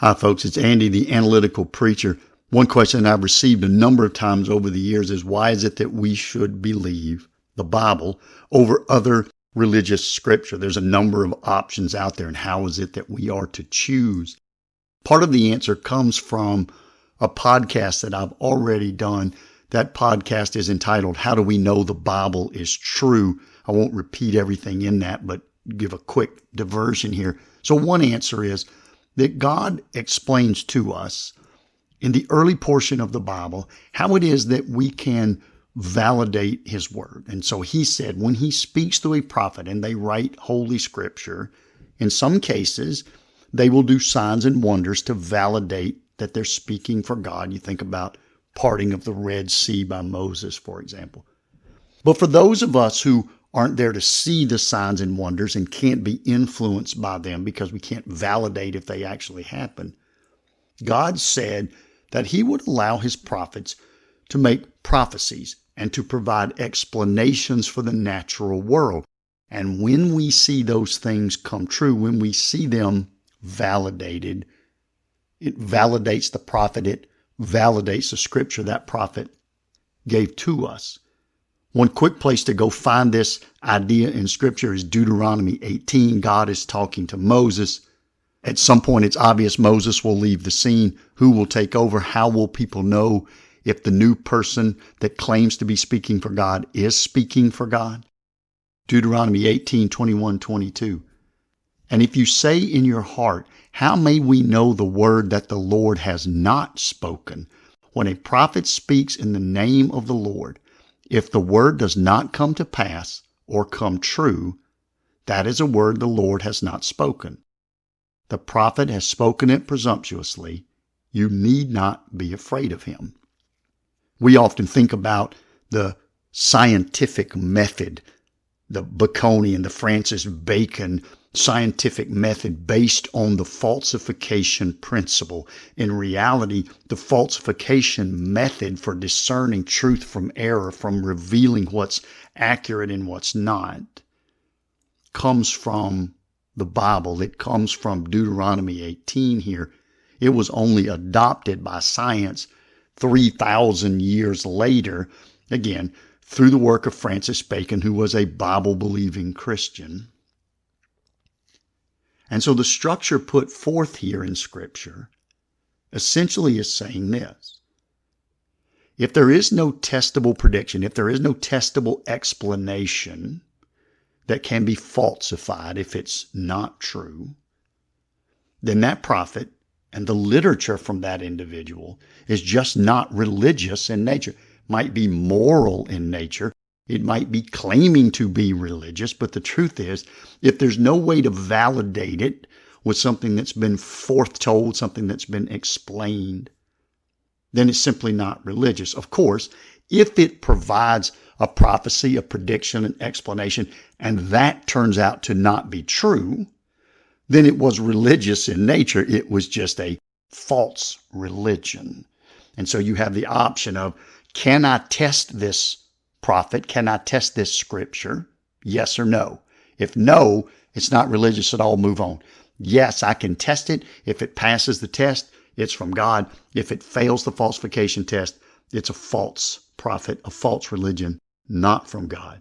Hi, folks. It's Andy, the analytical preacher. One question I've received a number of times over the years is why is it that we should believe the Bible over other religious scripture? There's a number of options out there, and how is it that we are to choose? Part of the answer comes from a podcast that I've already done. That podcast is entitled, How Do We Know the Bible is True? I won't repeat everything in that, but give a quick diversion here. So one answer is that God explains to us in the early portion of the Bible how it is that we can validate his word. And so he said when he speaks through a prophet and they write Holy Scripture, in some cases, they will do signs and wonders to validate that they're speaking for God. You think about parting of the Red Sea by Moses, for example. But for those of us who aren't there to see the signs and wonders and can't be influenced by them because we can't validate if they actually happen, God said that he would allow his prophets to make prophecies and to provide explanations for the natural world. And when we see those things come true, when we see them validated, it validates the prophet, it validates the scripture that prophet gave to us. One quick place to go find this idea in Scripture is Deuteronomy 18. God is talking to Moses. At some point, it's obvious Moses will leave the scene. Who will take over? How will people know if the new person that claims to be speaking for God is speaking for God? Deuteronomy 18, 21, 22. And if you say in your heart, how may we know the word that the Lord has not spoken? When a prophet speaks in the name of the Lord, if the word does not come to pass or come true, that is a word the Lord has not spoken. The prophet has spoken it presumptuously. You need not be afraid of him. We often think about the scientific method, the Baconian, the Francis Bacon scientific method based on the falsification principle. In reality, the falsification method for discerning truth from error, from revealing what's accurate and what's not, comes from the Bible. It comes from Deuteronomy 18 here. It was only adopted by science 3,000 years later, again, through the work of Francis Bacon, who was a Bible-believing Christian. And so the structure put forth here in Scripture essentially is saying this. If there is no testable prediction, if there is no testable explanation that can be falsified if it's not true, then that prophet and the literature from that individual is just not religious in nature. It might be moral in nature. It might be claiming to be religious, but the truth is, if there's no way to validate it with something that's been foretold, something that's been explained, then it's simply not religious. Of course, if it provides a prophecy, a prediction, an explanation, and that turns out to not be true, then it was religious in nature. It was just a false religion. And so you have the option of, can I test this prophet? Can I test this scripture? Yes or no? If no, it's not religious at all, move on. Yes, I can test it. If it passes the test, it's from God. If it fails the falsification test, it's a false prophet, a false religion, not from God.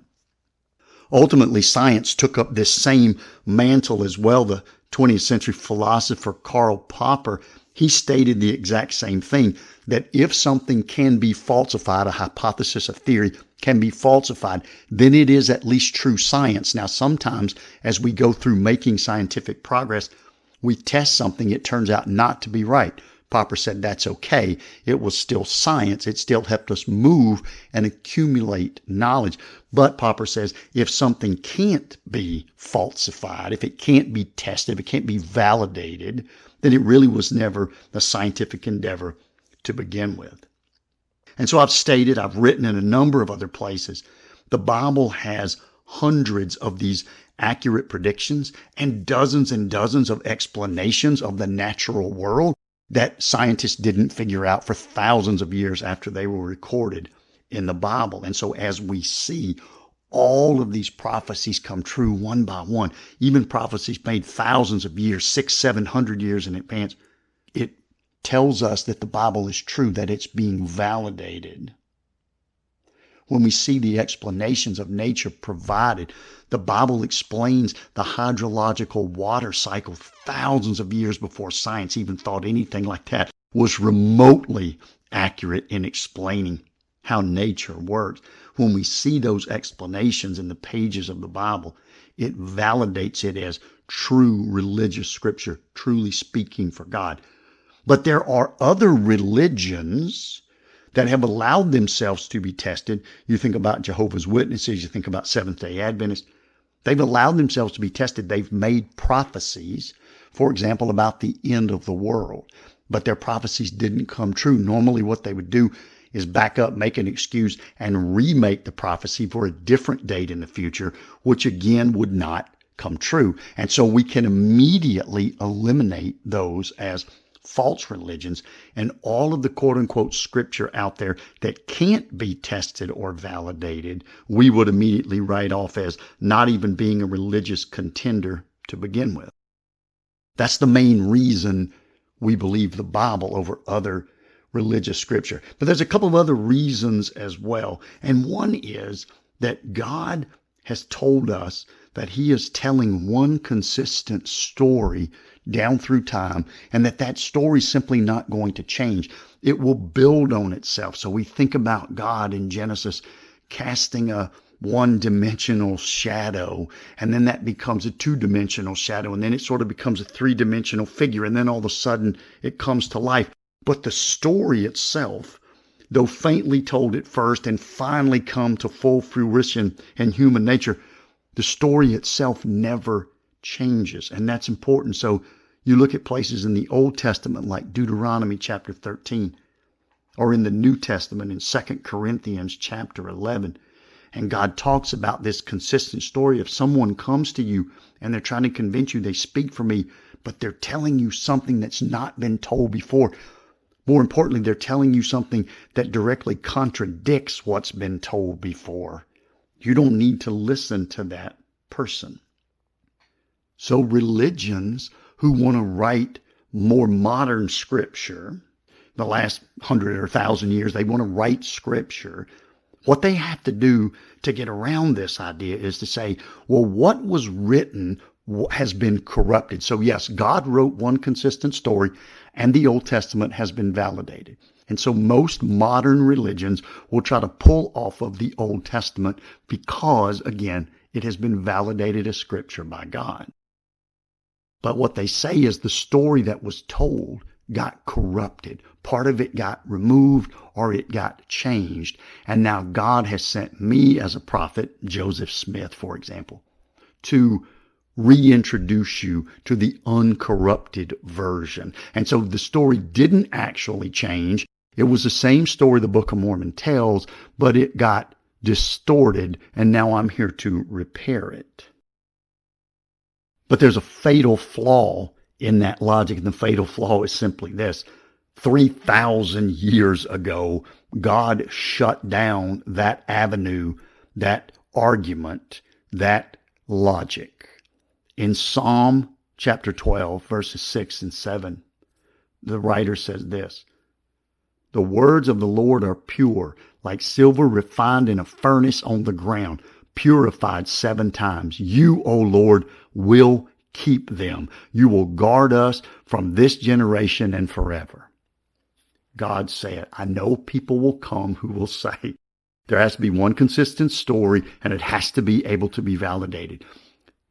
Ultimately, science took up this same mantle as well. The 20th century philosopher Karl Popper, he stated the exact same thing, that if something can be falsified, a hypothesis, a theory can be falsified, then it is at least true science. Now, sometimes as we go through making scientific progress, we test something, it turns out not to be right. Popper said that's okay. It was still science. It still helped us move and accumulate knowledge. But Popper says if something can't be falsified, if it can't be tested, if it can't be validated, then it really was never a scientific endeavor to begin with. And so I've written in a number of other places, the Bible has hundreds of these accurate predictions and dozens of explanations of the natural world that scientists didn't figure out for thousands of years after they were recorded in the Bible. And so as we see all of these prophecies come true one by one, even prophecies made thousands of years, 600, 700 years in advance, it tells us that the Bible is true, that it's being validated. When we see the explanations of nature provided, the Bible explains the hydrological water cycle thousands of years before science even thought anything like that was remotely accurate in explaining how nature works. When we see those explanations in the pages of the Bible, it validates it as true religious scripture, truly speaking for God. But there are other religions that have allowed themselves to be tested. You think about Jehovah's Witnesses, you think about Seventh-day Adventists. They've allowed themselves to be tested. They've made prophecies, for example, about the end of the world. But their prophecies didn't come true. Normally what they would do is back up, make an excuse, and remake the prophecy for a different date in the future, which again would not come true. And so we can immediately eliminate those as false religions, and all of the quote-unquote scripture out there that can't be tested or validated, we would immediately write off as not even being a religious contender to begin with. That's the main reason we believe the Bible over other religious scripture. But there's a couple of other reasons as well, and one is that God has told us that He is telling one consistent story down through time, and that story is simply not going to change. It will build on itself. So we think about God in Genesis casting a one-dimensional shadow, and then that becomes a two-dimensional shadow, and then it sort of becomes a three-dimensional figure, and then all of a sudden it comes to life. But the story itself, though faintly told at first and finally come to full fruition in human nature, the story itself never changes, and that's important. So you look at places in the Old Testament like Deuteronomy chapter 13, or in the New Testament in 2 Corinthians chapter 11, and God talks about this consistent story. If someone comes to you and they're trying to convince you they speak for me, but they're telling you something that's not been told before, more importantly, they're telling you something that directly contradicts what's been told before, you don't need to listen to that person. So religions who want to write more modern scripture, the last 100 or 1,000 years, they want to write scripture. What they have to do to get around this idea is to say, well, what was written has been corrupted. So yes, God wrote one consistent story, and the Old Testament has been validated. And so most modern religions will try to pull off of the Old Testament because, again, it has been validated as scripture by God. But what they say is the story that was told got corrupted. Part of it got removed or it got changed. And now God has sent me as a prophet, Joseph Smith, for example, to reintroduce you to the uncorrupted version. And so the story didn't actually change. It was the same story the Book of Mormon tells, but it got distorted, and now I'm here to repair it. But there's a fatal flaw in that logic, and the fatal flaw is simply this. 3,000 years ago, God shut down that avenue, that argument, that logic. In Psalm chapter 12, verses 6 and 7, the writer says this, "The words of the Lord are pure, like silver refined in a furnace on the ground, purified 7 times. You, O Lord, will keep them. You will guard us from this generation and forever." God said, I know people will come who will say, there has to be one consistent story and it has to be able to be validated.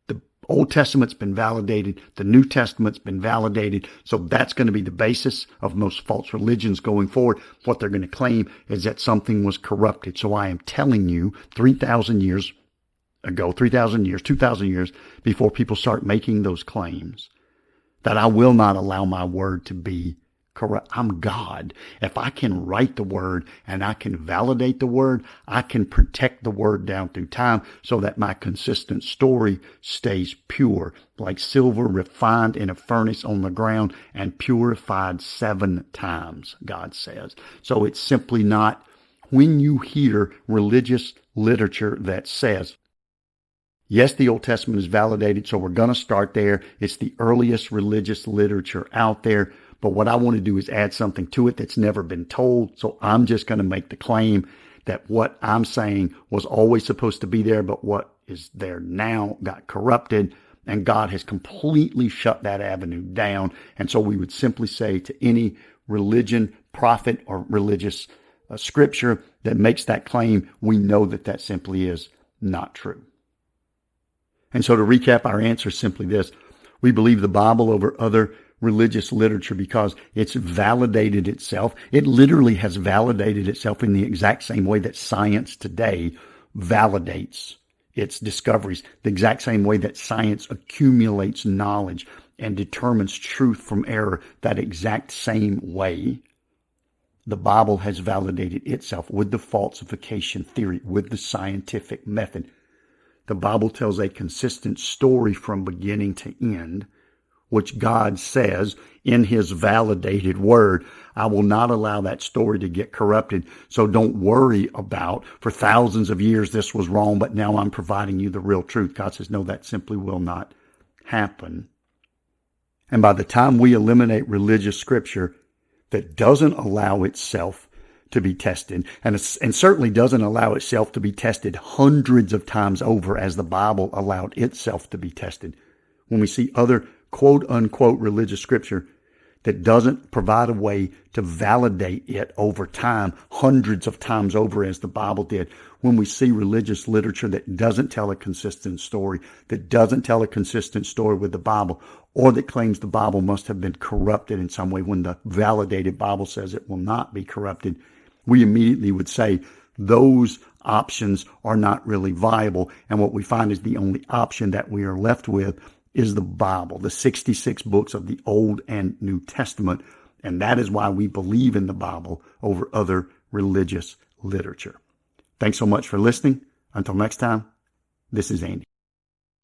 The Old Testament's been validated. The New Testament's been validated. So that's going to be the basis of most false religions going forward. What they're going to claim is that something was corrupted. So I am telling you 3,000 years ago, 3,000 years, 2,000 years before people start making those claims, that I will not allow my word to be corrupt. I'm God. If I can write the word and I can validate the word, I can protect the word down through time so that my consistent story stays pure, like silver refined in a furnace on the ground and purified 7 times, God says. So it's simply not when you hear religious literature that says, yes, the Old Testament is validated, so we're going to start there. It's the earliest religious literature out there. But what I want to do is add something to it that's never been told. So I'm just going to make the claim that what I'm saying was always supposed to be there, but what is there now got corrupted, and God has completely shut that avenue down. And so we would simply say to any religion, prophet, or religious scripture that makes that claim, we know that that simply is not true. And so to recap, our answer is simply this. We believe the Bible over other religious literature because it's validated itself. It literally has validated itself in the exact same way that science today validates its discoveries, the exact same way that science accumulates knowledge and determines truth from error, that exact same way. The Bible has validated itself with the falsification theory, with the scientific method. The Bible tells a consistent story from beginning to end, which God says in his validated word, I will not allow that story to get corrupted. So don't worry about, for thousands of years this was wrong, but now I'm providing you the real truth. God says, no, that simply will not happen. And by the time we eliminate religious scripture that doesn't allow itself to be tested, and certainly doesn't allow itself to be tested hundreds of times over as the Bible allowed itself to be tested. When we see other quote unquote religious scripture that doesn't provide a way to validate it over time, hundreds of times over as the Bible did, when we see religious literature that doesn't tell a consistent story, that doesn't tell a consistent story with the Bible, or that claims the Bible must have been corrupted in some way when the validated Bible says it will not be corrupted, we immediately would say those options are not really viable. And what we find is the only option that we are left with is the Bible, the 66 books of the Old and New Testament. And that is why we believe in the Bible over other religious literature. Thanks so much for listening. Until next time, this is Andy.